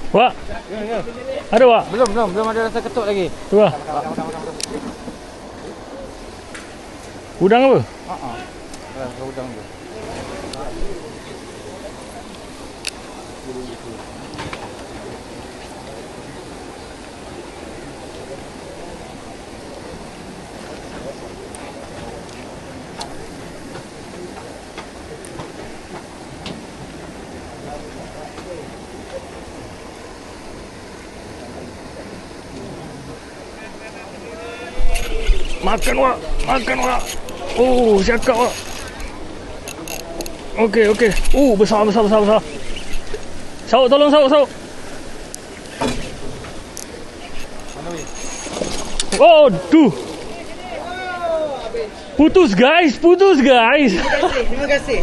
Wak, Ya. ada Wak? Belum ada rasa ketuk lagi. Tu lah. Udang apa? Rasa udang tu. Makan Wak. Oh, cakap Wak. Okey. Besar. Sauk, tolong sauk. Oh, tu. Putus guys. Terima kasih.